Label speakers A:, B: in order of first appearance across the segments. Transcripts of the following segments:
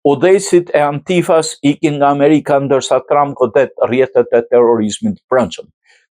A: Udhëheqësit e Antifas ikin nga Amerika ndërsa Trump godet rrjetet e terrorizmit të brendshëm.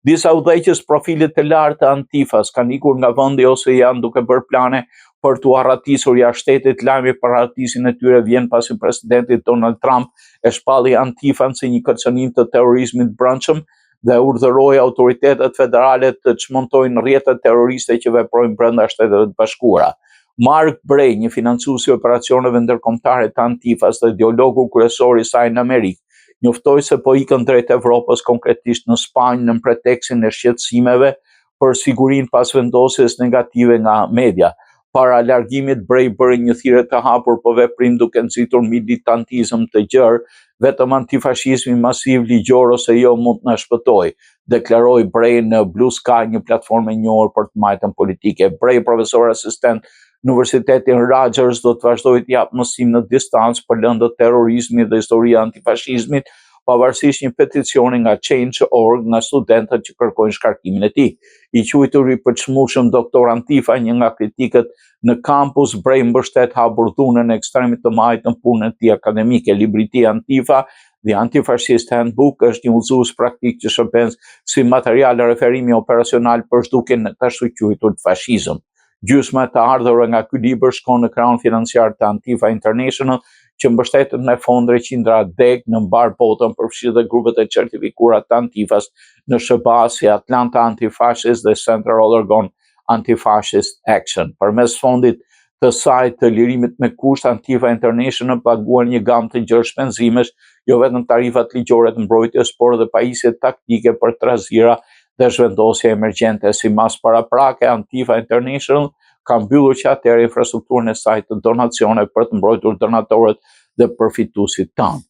A: Disa udhëheqës profilit të lartë të Antifas kanë ikur nga vendi ose janë duke bërë plane për t'u arratisur jashtë shtetit. Lajmi për arratisin e tyre vjen pasi presidenti Donald Trump e shpalli Antifan si një kërcënim të terrorizmit të brendshëm dhe urdhëroi autoritetet federale të çmontojnë rrjetet terroriste që veprojnë brenda Shteteve të Bashkuara. Mark Bray, një financues i operacioneve ndërkombëtare të Antifas dhe ideologu kryesor i saj në Amerikë, njoftoi se po ikën drejt Evropës, konkretisht në Spanjë, në pretekstin e shqetësimeve për sigurinë pas vendosjes negative nga media. Para largimit, Bray bëri një thirrje të hapur për veprim duke nxitur militantizëm të gjerë, vetëm antifashizmi masiv ligjor ose jo mund të na shpëtojë, deklaroi Bray në Blue Sky, një platformë e njohur për të majtën politike. Bray, profesor asistent në Universitetin Rutgers, do të vazhdojë të japë mësim në distancë për lëndët terrorizmit dhe historia e antifashizmit, pavarësisht një peticioni nga Change.org nga studentët që kërkojnë shkarkimin e tij. I quajtur i përçmueshëm doktor Antifa, një nga kritikët në kampus, Bray mbështet haburdhunën e ekstremit të majtë në punën e tij akademike. Libri i tij Antifa, The Anti-Fascist Handbook, është një udhëzues praktik që shërben si material referimi operacional për zhdukjen e të ashtu quajtur fashizëm. Gjysma e të ardhurë nga ky libër shkon në krahun financiar të Antifa International, që mbështetet me fondre qindra deg në mbar botën, përfshi dhe grupet e certifikuara të Antifas në SBA si Atlanta Anti-Fascist dhe Central Oregon Anti-Fascist Action. Përmes fondit të saj të lirimit me kusht, Antifa International paguan një gamë të gjerë shpenzimesh, jo vetëm tarifat ligjore të mbrojtjes, por dhe pajisje taktike për trazira dhe zhvendosje emergjente. Si mas paraprake, Antifa International ka mbyllur që atëherë infrastrukturën e saj të donacione për të mbrojtur donatorët dhe përfituesit tanë.